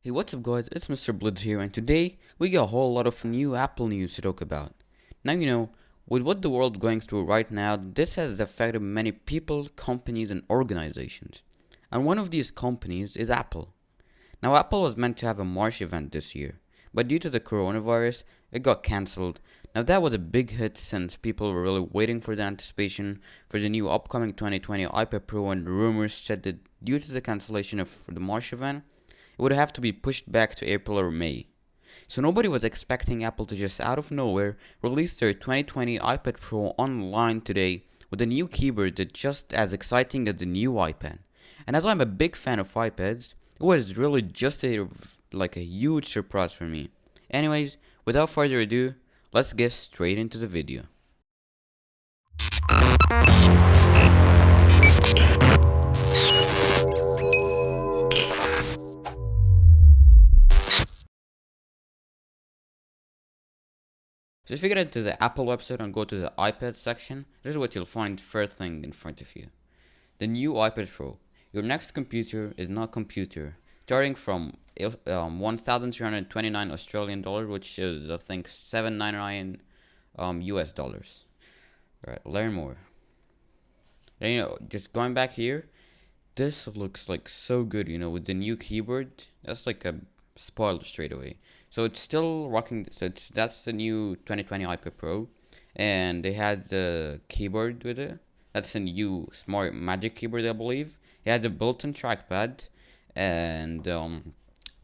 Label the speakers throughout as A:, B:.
A: Hey, what's up guys, it's Mr. Blitz here, and today we got a whole lot of new Apple news to talk about. Now with what the world's going through right now, this has affected many people, companies and organizations. And one of these companies is Apple. Now Apple was meant to have a March event this year, but due to the coronavirus, it got cancelled. Now that was a big hit since people were really waiting for the anticipation for the new upcoming 2020 iPad Pro, and rumors said that due to the cancellation of the March event, it would have to be pushed back to April or May. So nobody was expecting Apple to just out of nowhere release their 2020 iPad Pro online today with a new keyboard that's just as exciting as the new iPad. And as I'm a big fan of iPads, it was really just a huge surprise for me. Anyways, without further ado, let's get straight into the video. So if you get into the Apple website and go to the iPad section, this is what you'll find first thing in front of you. The new iPad Pro. Your next computer is not computer. Starting from 1,329 Australian dollars, which is I think 799 US dollars. Right, learn more. Then, just going back here, this looks like so good, with the new keyboard. That's like a spoiler straight away. So it's still rocking. So that's the new 2020 iPad Pro, and they had the keyboard with it. That's a new Smart Magic keyboard, I believe. It had the built-in trackpad, and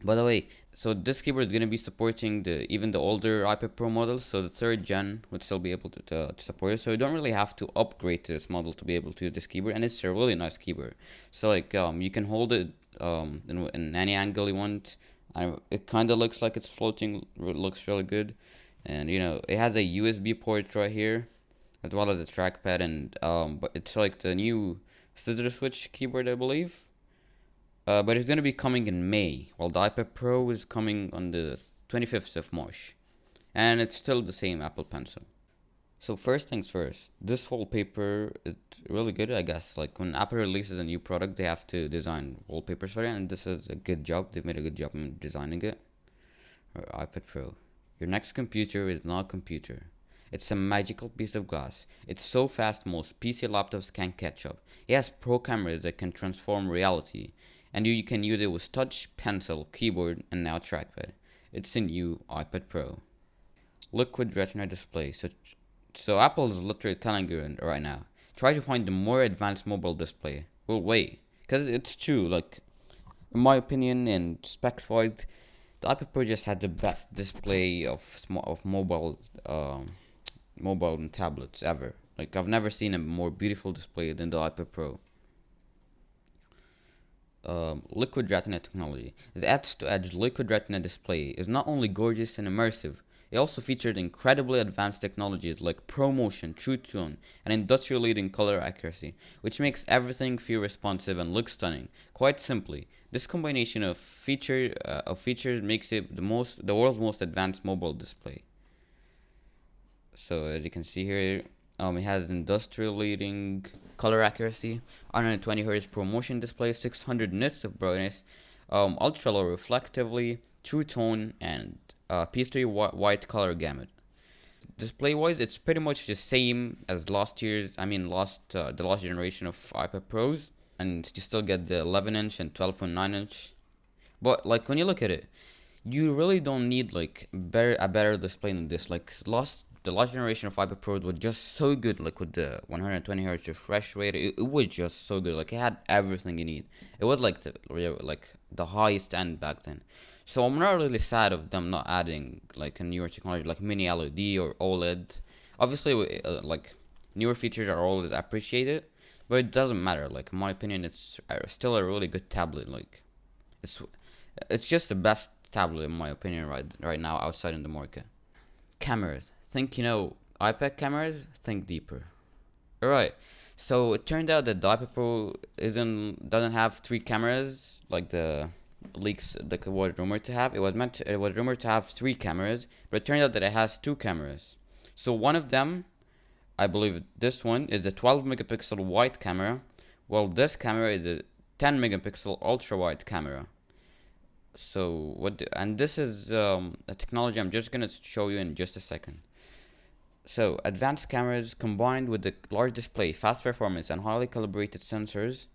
A: by the way, so this keyboard is gonna be supporting even the older iPad Pro models. So the third gen would still be able to support it. So you don't really have to upgrade to this model to be able to use this keyboard, and it's a really nice keyboard. So you can hold it in any angle you want. It kind of looks like it's floating. It looks really good, and it has a USB port right here, as well as a trackpad, and but it's like the new scissor switch keyboard, I believe. But it's gonna be coming in May, while the iPad Pro is coming on the 25th of March, and it's still the same Apple Pencil. So first things first, this wallpaper is really good, I guess. Like when Apple releases a new product, they have to design wallpapers for it, and this is a good job. They've made a good job in designing it. Or iPad Pro. Your next computer is not a computer. It's a magical piece of glass. It's so fast most PC laptops can't catch up. It has pro cameras that can transform reality, and you can use it with touch, pencil, keyboard, and now trackpad. It's a new iPad Pro. Liquid Retina display. So Apple is literally telling you right now, try to find a more advanced mobile display. Well, wait, because it's true. Like, in my opinion, and specs wise, the iPad Pro just had the best display of mobile and tablets ever. Like, I've never seen a more beautiful display than the iPad Pro. Liquid Retina technology. The edge-to-edge Liquid Retina display is not only gorgeous and immersive, it also featured incredibly advanced technologies like ProMotion, True Tone, and industry-leading color accuracy, which makes everything feel responsive and look stunning. Quite simply, this combination of features makes it the world's most advanced mobile display. So as you can see here, it has industry-leading color accuracy, 120 Hz ProMotion display, 600 nits of brightness, ultra low reflectively, True Tone, and P3 white color gamut. Display wise, it's pretty much the same as the last generation of iPad Pros, and you still get the 11-inch and 12.9-inch. But like when you look at it, you really don't need like a better display than this. Like the last generation of iPad Pros was just so good, like with the 120 Hz refresh rate. It was just so good. Like it had everything you need. It was like the highest end back then. So I'm not really sad of them not adding like a newer technology like mini LED or OLED. Obviously, like newer features are always appreciated, but it doesn't matter. Like in my opinion, it's still a really good tablet. Like it's it's just the best tablet in my opinion right now outside in the market. Cameras. Think iPad cameras. Think deeper. Alright. So it turned out that the iPad Pro doesn't have three cameras like the leaks that was rumored to have. It was rumored to have three cameras, but it turned out that it has two cameras. So one of them, I believe this one, is a 12 megapixel wide camera, while this camera is a 10 megapixel ultra wide camera. So and this is a technology I'm just gonna show you in just a second. So advanced cameras combined with the large display, fast performance, and highly calibrated sensors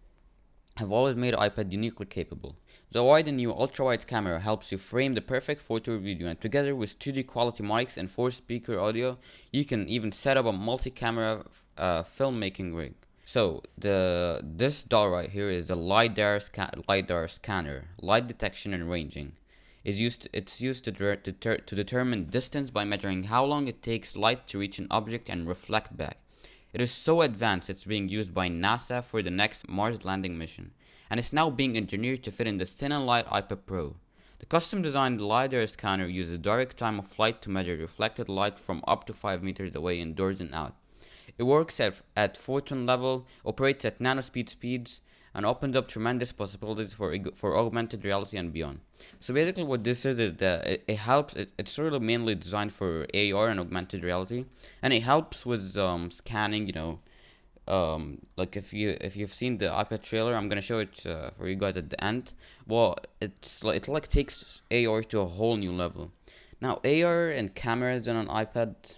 A: have always made iPad uniquely capable. The wide and new ultra-wide camera helps you frame the perfect photo or video, and together with studio quality mics and 4-speaker audio, you can even set up a multi-camera filmmaking rig. So this doll right here is the lidar scanner, light detection and ranging. It's used to determine distance by measuring how long it takes light to reach an object and reflect back. It is so advanced it's being used by NASA for the next Mars landing mission, and it's now being engineered to fit in the thin and light iPad Pro. The custom designed LiDAR scanner uses direct time of flight to measure reflected light from up to 5 meters away indoors and out. It works at photon level, operates at nanospeed speeds, and opens up tremendous possibilities for augmented reality and beyond. So basically what this is that it helps, it's sort of mainly designed for AR and augmented reality, and it helps with scanning, like if you've seen the iPad trailer, I'm gonna show it for you guys at the end. Well, it like takes AR to a whole new level. Now AR and cameras on an iPad,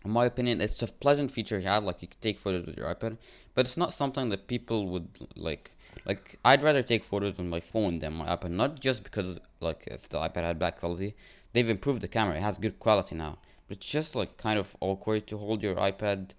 A: in my opinion, it's a pleasant feature to have. Like you can take photos with your iPad, but it's not something that people would like. Like I'd rather take photos on my phone than my iPad. Not just because like if the iPad had bad quality, they've improved the camera. It has good quality now, but it's just like kind of awkward to hold your iPad.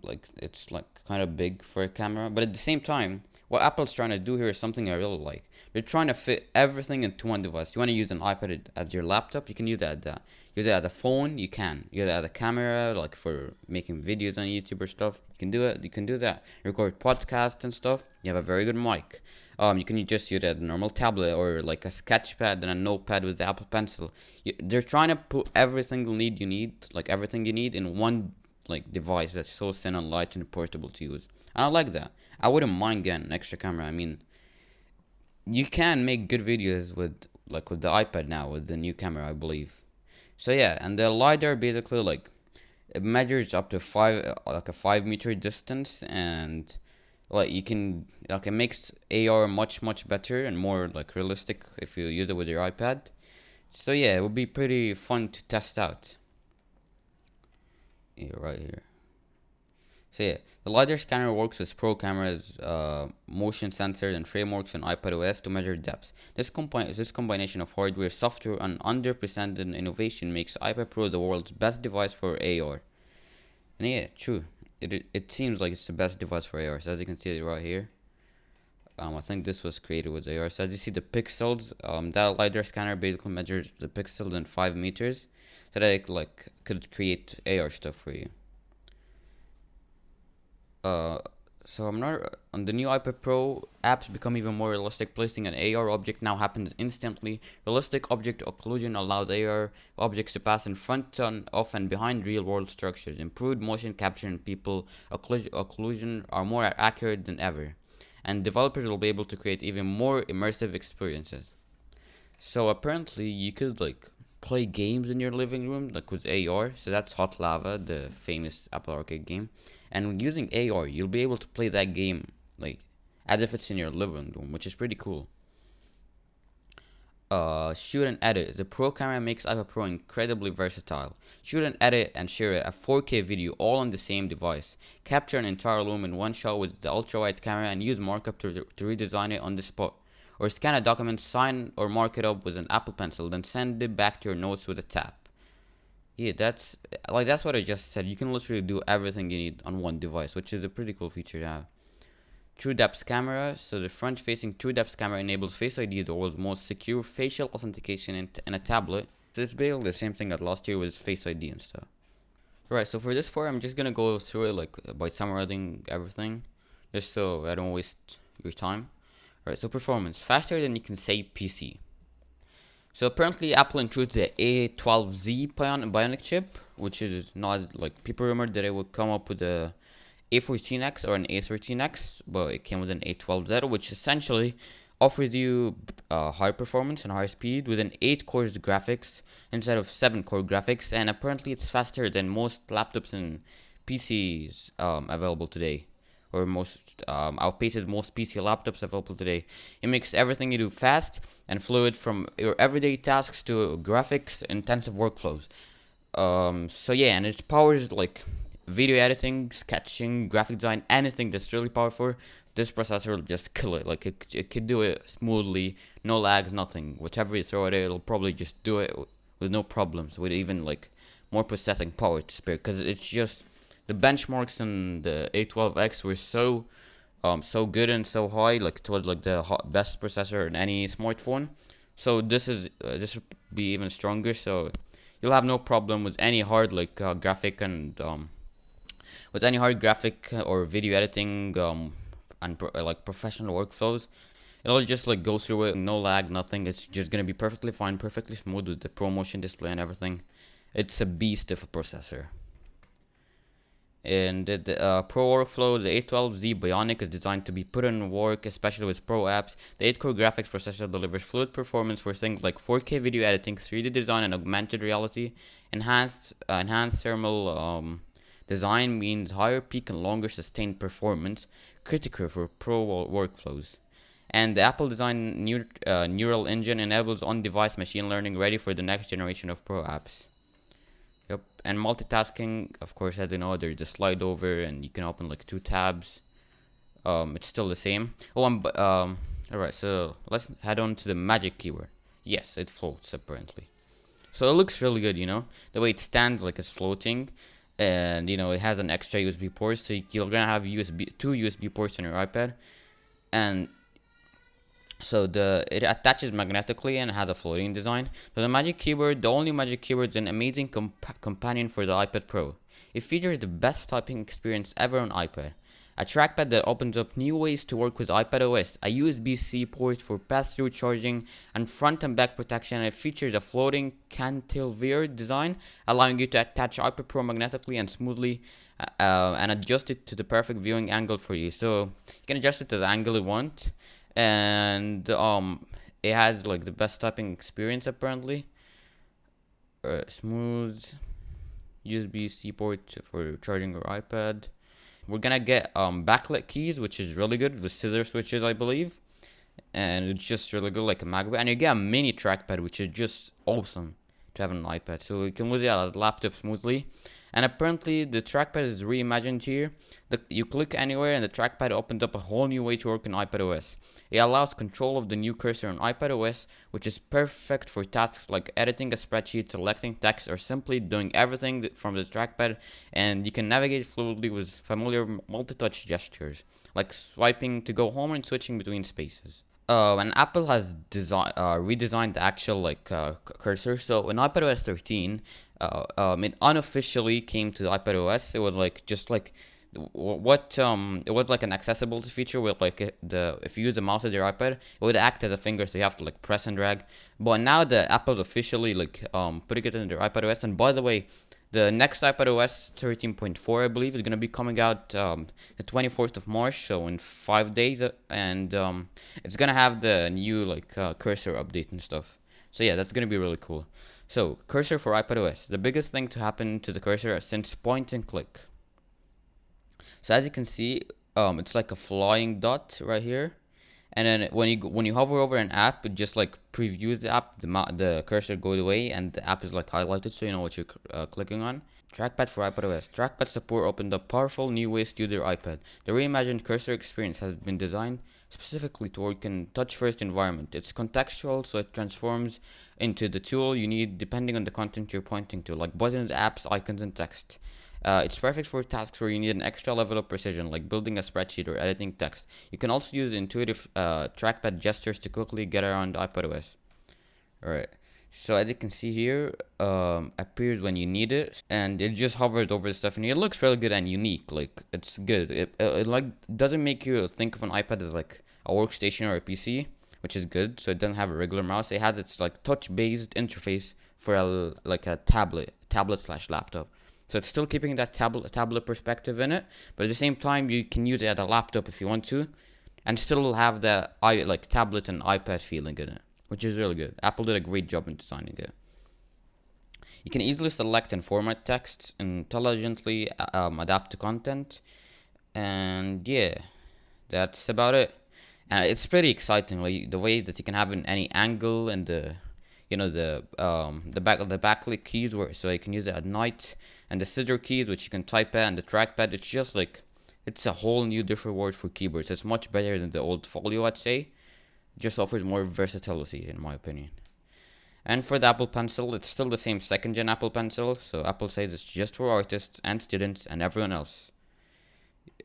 A: Like it's like kind of big for a camera, but at the same time, what Apple's trying to do here is something I really like. They're trying to fit everything into one device. You want to use an iPad as your laptop, you can use that. Use it as a phone, you can. Use it as a camera, like for making videos on YouTube or stuff. You can do it. You can do that. Record podcasts and stuff. You have a very good mic. You can just use it as a normal tablet or like a sketchpad and a notepad with the Apple Pencil. They're trying to put every single need you need, like everything you need, in one like device that's so thin and light and portable to use. And I like that. I wouldn't mind getting an extra camera. I mean, you can make good videos with the iPad now with the new camera, I believe. So yeah, and the lidar basically like it measures up to a 5 meter distance, and like you can like it makes AR much better and more like realistic if you use it with your iPad. So yeah, it would be pretty fun to test out. Yeah, right here. So yeah, the LiDAR scanner works with pro cameras, motion sensors, and frameworks on iPadOS to measure depth. This combination of hardware, software, and unprecedented innovation makes iPad Pro the world's best device for AR. And yeah, true. It seems like it's the best device for AR. So as you can see right here, I think this was created with AR. So as you see the pixels, that LiDAR scanner basically measures the pixels in 5 meters, so that it like could create AR stuff for you. So I'm not on the new iPad Pro. Apps become even more realistic. Placing an AR object now happens instantly. Realistic object occlusion allows AR objects to pass in front, of, and behind real-world structures. Improved motion capture and people occlusion are more accurate than ever, and developers will be able to create even more immersive experiences. So apparently, you could like play games in your living room like with AR. So that's Hot Lava, the famous Apple Arcade game. And using AR, you'll be able to play that game like as if it's in your living room, which is pretty cool. Shoot and edit. The Pro camera makes iPad Pro incredibly versatile. Shoot and edit and share a 4K video all on the same device. Capture an entire room in one shot with the ultra-wide camera and use markup to redesign it on the spot. Or scan a document, sign or mark it up with an Apple Pencil, then send it back to your notes with a tap. Yeah, that's what I just said. You can literally do everything you need on one device, which is a pretty cool feature to have. True Depth camera. So the front-facing True Depth camera enables Face ID, the world's most secure facial authentication in a tablet. So it's basically the same thing that last year was Face ID and stuff. Alright, so for this part, I'm just gonna go through it like by summarizing everything, just so I don't waste your time. Alright, so performance faster than you can say PC. So apparently Apple includes the A12Z Bionic chip, which is not like people rumored that it would come up with a A14X or an A13X, but it came with an A12Z, which essentially offers you high performance and high speed with an 8 cores graphics instead of 7 core graphics, and apparently it's faster than most laptops and PCs available today, or outpaces most PC laptops available today. It makes everything you do fast and fluid, from your everyday tasks to graphics intensive workflows. So yeah, and it powers like video editing, sketching, graphic design, anything that's really powerful. This processor will just kill it. Like it could do it smoothly, no lags, nothing. Whichever you throw at it, it'll probably just do it with no problems, with even like more processing power to spare. Because it's just the benchmarks in the A12X were so good and so high, like towards like the best processor in any smartphone. So this will be even stronger. So you'll have no problem with any hard like graphic and with any hard graphic or video editing and like professional workflows. It'll just like go through it, no lag, nothing. It's just gonna be perfectly fine, perfectly smooth with the ProMotion display and everything. It's a beast of a processor. And the Pro workflow, the A12Z Bionic is designed to be put in work, especially with Pro apps. The 8-core graphics processor delivers fluid performance for things like 4K video editing, 3D design, and augmented reality. Enhanced thermal design means higher peak and longer sustained performance, critical for Pro workflows. And the Apple design neural engine enables on-device machine learning, ready for the next generation of Pro apps. Yep, and multitasking, of course, as you know, there's the slide over, and you can open like 2 tabs. It's still the same. All right, so let's head on to the magic keyboard. Yes, it floats apparently. So it looks really good, you know, the way it stands like it's floating, and you know it has an extra USB port, so you're gonna have two USB ports on your iPad, and so it attaches magnetically and has a floating design. So the Magic Keyboard, the only Magic Keyboard, is an amazing companion for the iPad Pro. It features the best typing experience ever on iPad. A trackpad that opens up new ways to work with iPadOS, a USB-C port for pass-through charging, and front and back protection. It features a floating cantilever design, allowing you to attach iPad Pro magnetically and smoothly and adjust it to the perfect viewing angle for you. So you can adjust it to the angle you want. And it has like the best typing experience apparently. Smooth USB-C port for charging your iPad. We're gonna get backlit keys, which is really good, with scissor switches, I believe, and it's just really good, like a MacBook. And you get a mini trackpad, which is just awesome to have on an iPad, so you can use it on a laptop smoothly. And apparently the trackpad is reimagined here. You click anywhere and the trackpad opens up a whole new way to work in iPadOS. It allows control of the new cursor on iPadOS, which is perfect for tasks like editing a spreadsheet, selecting text, or simply doing everything from the trackpad. And you can navigate fluidly with familiar multi-touch gestures, like swiping to go home and switching between spaces. And Apple has redesigned the actual like cursor. So in iPadOS 13, it unofficially came to iPadOS. It was like just like it was like an accessibility feature with like if you use the mouse of your iPad, it would act as a finger, so you have to like press and drag. But now the Apple's officially like putting it in their iPadOS. And by the way, the next iPadOS 13.4, I believe, is going to be coming out the 24th of March, so in 5 days, and it's going to have the new like cursor update and stuff. So yeah, that's going to be really cool. So cursor for iPadOS, the biggest thing to happen to the cursor since point and click. So as you can see, it's like a flying dot right here. And then when you hover over an app, it just like previews the app, the cursor goes away, and the app is like highlighted, so you know what you're clicking on. Trackpad for iPadOS. Trackpad support opened up powerful new ways to use your iPad. The reimagined cursor experience has been designed specifically to work in touch-first environment. It's contextual, so it transforms into the tool you need depending on the content you're pointing to, like buttons, apps, icons, and text. It's perfect for tasks where you need an extra level of precision, like building a spreadsheet or editing text. You can also use intuitive trackpad gestures to quickly get around iPadOS. Alright, so as you can see here, appears when you need it, and it just hovers over the stuff, and it looks really good and unique. Like, it's good. It like doesn't make you think of an iPad as like a workstation or a PC, which is good. So it doesn't have a regular mouse. It has its like touch-based interface for a tablet/laptop. So it's still keeping that tablet perspective in it, but at the same time you can use it as a laptop if you want to, and still have the tablet and iPad feeling in it, which is really good. Apple did a great job in designing it. You can easily select and format text, intelligently adapt to content. And yeah, that's about it. And it's pretty exciting, like the way that you can have it in any angle, and the backlit keys, where so you can use it at night, and the scissor keys which you can type at, and the trackpad. It's just like it's a whole new different word for keyboards. It's much better than the old Folio, I'd say. It just offers more versatility in my opinion. And for the Apple Pencil, it's still the same second gen Apple Pencil, so Apple says it's just for artists and students and everyone else.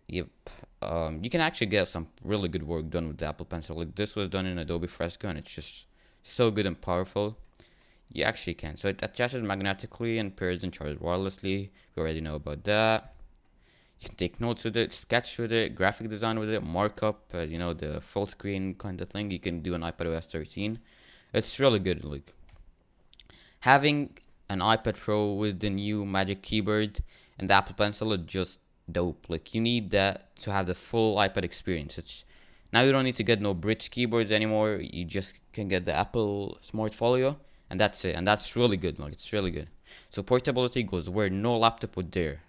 A: Yep. You can actually get some really good work done with the Apple Pencil. Like this was done in Adobe Fresco, and it's just so good and powerful. You actually can. So it attaches magnetically and pairs and charges wirelessly. We already know about that. You can take notes with it, sketch with it, graphic design with it, markup, the full screen kind of thing. You can do an iPadOS 13. It's really good. Like having an iPad Pro with the new Magic Keyboard and the Apple Pencil is just dope. Like you need that to have the full iPad experience. It's now you don't need to get no bridge keyboards anymore. You just can get the Apple Smart Folio, and that's it. And that's really good. Like it's really good. So portability goes where no laptop would dare.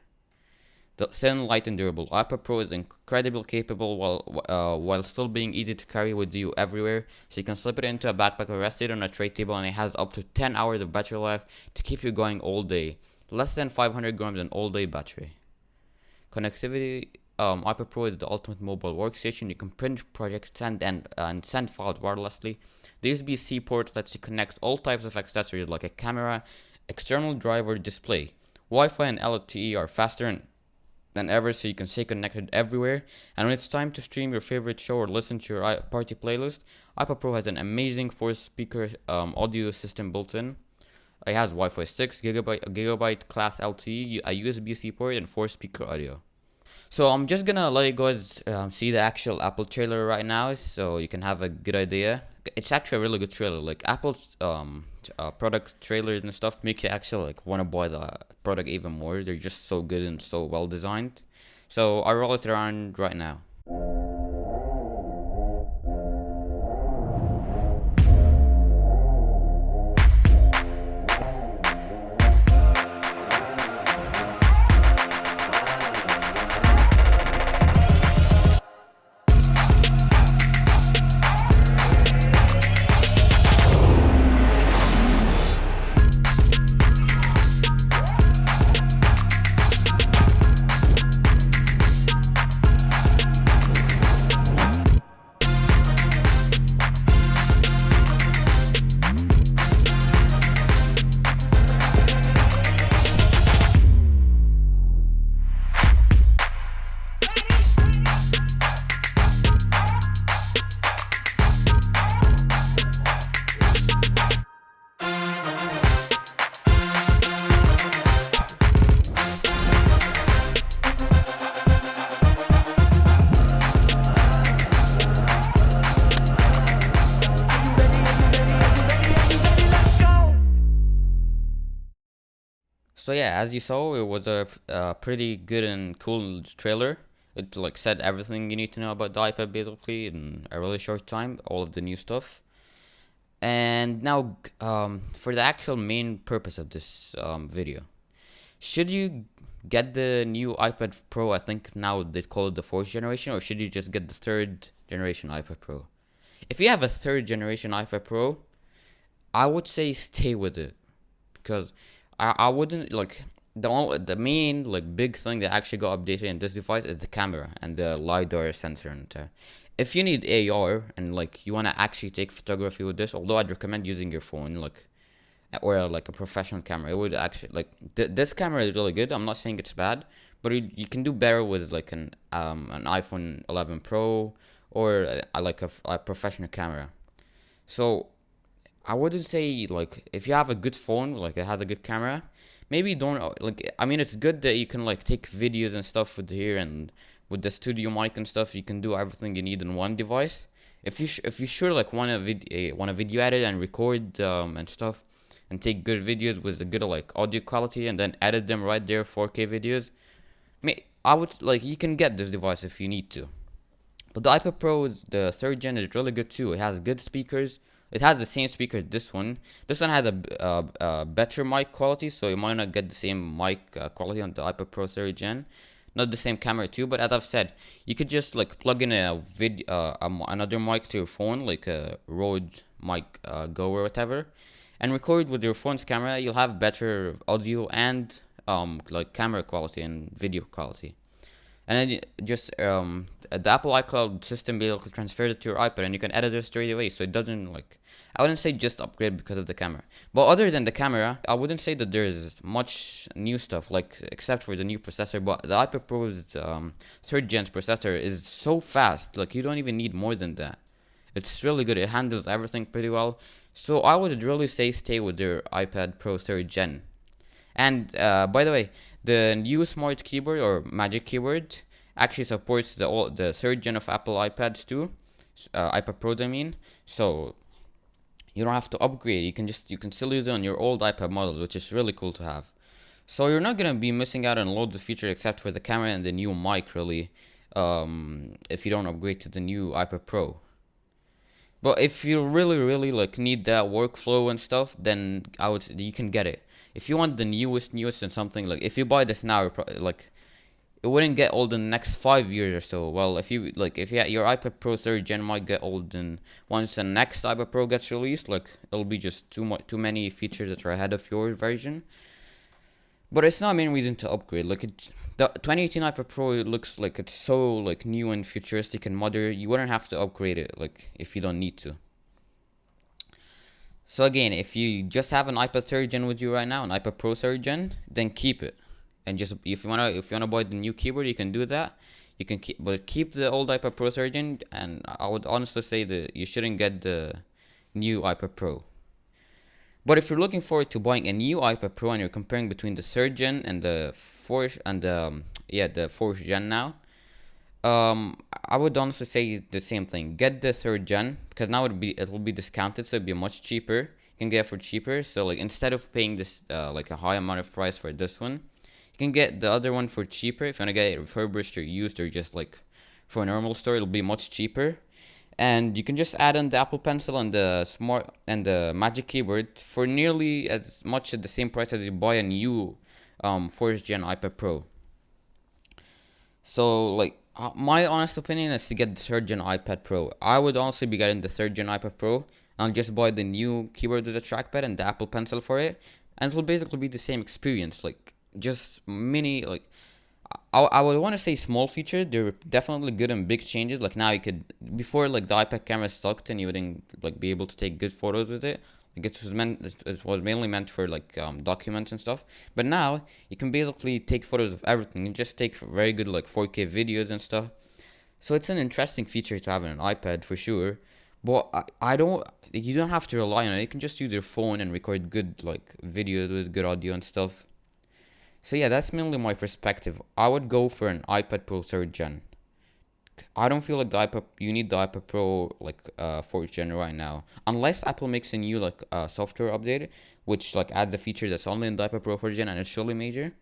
A: The thin, light, and durable iPad Pro is incredibly capable while still being easy to carry with you everywhere. So you can slip it into a backpack or rest it on a tray table, and it has up to 10 hours of battery life to keep you going all day. Less than 500 grams an all-day battery. Connectivity. iPad Pro is the ultimate mobile workstation. You can print projects and send files wirelessly. The USB-C port lets you connect all types of accessories like a camera, external driver, display. Wi-Fi and LTE are faster than ever, so you can stay connected everywhere. And when it's time to stream your favorite show or listen to your party playlist, iPad Pro has an amazing 4-speaker audio system built in. It has Wi-Fi 6, gigabyte class LTE, a USB-C port, and 4-speaker audio. So I'm just gonna let you guys see the actual Apple trailer right now, so you can have a good idea. It's actually a really good trailer. Like Apple's product trailers and stuff make you actually like want to buy the product even more. They're just so good and so well designed. So I'll roll it around right now. So yeah, as you saw, it was a pretty good and cool trailer. It like said everything you need to know about the iPad basically in a really short time, all of the new stuff. And now, for the actual main purpose of this video, should you get the new iPad Pro? I think now they call it the 4th generation, or should you just get the 3rd generation iPad Pro? If you have a 3rd generation iPad Pro, I would say stay with it, because I wouldn't like the main like big thing that actually got updated in this device is the camera and the LiDAR sensor. And if you need AR and like you want to actually take photography with this, although I'd recommend using your phone like or like a professional camera, it would actually like this camera is really good. I'm not saying it's bad, but you can do better with like an iPhone 11 Pro or like a professional camera. So I wouldn't say like if you have a good phone, like it has a good camera, maybe don't like. I mean, it's good that you can like take videos and stuff with here, and with the studio mic and stuff, you can do everything you need in one device. If you sure like want to video edit and record and stuff, and take good videos with a good like audio quality, and then edit them right there 4K videos, I would like you can get this device if you need to. But the iPad Pro, the 3rd gen, is really good too. It has good speakers. It has the same speaker as this one. This one has a better mic quality, so you might not get the same mic quality on the iPad Pro 3rd gen. not the same camera too, but as I've said, you could just like plug in another mic to your phone, like a Rode mic Go or whatever, and record with your phone's camera. You'll have better audio and like camera quality and video quality. And then just the Apple iCloud system basically transfers it to your iPad, and you can edit it straight away. So it doesn't like, I wouldn't say just upgrade because of the camera. But other than the camera, I wouldn't say that there's much new stuff, like except for the new processor. But the iPad Pro's third gen processor is so fast, like you don't even need more than that. It's really good. It handles everything pretty well. So I would really say stay with your iPad Pro third gen. And by the way, the new Smart Keyboard or Magic Keyboard actually supports the third gen of Apple iPads too, iPad Pros I mean. So you don't have to upgrade. You can still use it on your old iPad model, which is really cool to have. So you're not gonna be missing out on loads of features except for the camera and the new mic, really. If you don't upgrade to the new iPad Pro. But if you really like need that workflow and stuff, then you can get it. If you want the newest and something, like if you buy this now, like it wouldn't get old in the next 5 years or so. Well, if your iPad Pro third gen might get old, and once the next iPad Pro gets released, like it'll be just too many features that are ahead of your version. But it's not a main reason to upgrade. Like the 2018 iPad Pro, it looks like it's so like new and futuristic and modern. You wouldn't have to upgrade it, like if you don't need to. So again, if you just have an iPad third gen with you right now, an iPad Pro third gen, then keep it. And just if you wanna buy the new keyboard, you can do that. You can keep the old iPad Pro third gen. And I would honestly say that you shouldn't get the new iPad Pro. But if you're looking forward to buying a new iPad Pro and you're comparing between the third gen and the fourth gen now, I would honestly say the same thing. Get the third gen because now it will be discounted, so it'll be much cheaper. You can get it for cheaper. So like instead of paying this like a high amount of price for this one, you can get the other one for cheaper. If you wanna get it refurbished or used or just like for a normal store, it'll be much cheaper. And you can just add on the Apple Pencil and the Magic Keyboard for nearly as much at the same price as you buy a new 4th gen iPad Pro. So like my honest opinion is to get the 3rd gen iPad Pro. I would honestly be getting the 3rd gen iPad Pro. I'll just buy the new keyboard with the trackpad and the Apple Pencil for it, and it'll basically be the same experience. Like just mini like. I would want to say small features. They're definitely good and big changes. Like now you could, before like the iPad camera sucked and you wouldn't like be able to take good photos with it. Like it was mainly meant for like documents and stuff. But now you can basically take photos of everything. You just take very good like 4K videos and stuff. So it's an interesting feature to have on an iPad for sure. But you don't have to rely on it. You can just use your phone and record good like videos with good audio and stuff. So yeah, that's mainly my perspective. I would go for an iPad Pro 3rd gen. I don't feel like you need the iPad Pro like 4th gen right now, unless Apple makes a new like software update, which like adds a feature that's only in the iPad Pro 4th gen and it's really major.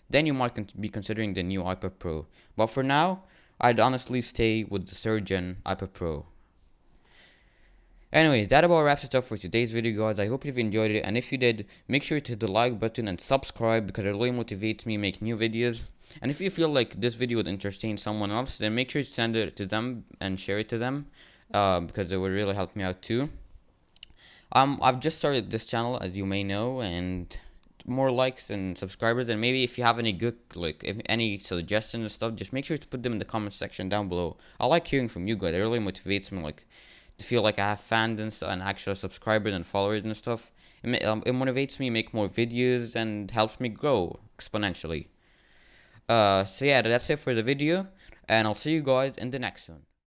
A: Then you might be considering the new iPad Pro. But for now, I'd honestly stay with the 3rd gen iPad Pro. Anyways, that about wraps it up for today's video, guys. I hope you've enjoyed it, and if you did, make sure to hit the like button and subscribe because it really motivates me to make new videos. And if you feel like this video would entertain someone else, then make sure to send it to them and share it to them because it would really help me out too. I've just started this channel, as you may know, and more likes and subscribers, and maybe if you have any good any suggestions and stuff, just make sure to put them in the comment section down below. I like hearing from you guys. It really motivates me to feel like I have fans and actual subscribers and followers and stuff. It motivates me to make more videos and helps me grow exponentially. So yeah, that's it for the video, and I'll see you guys in the next one.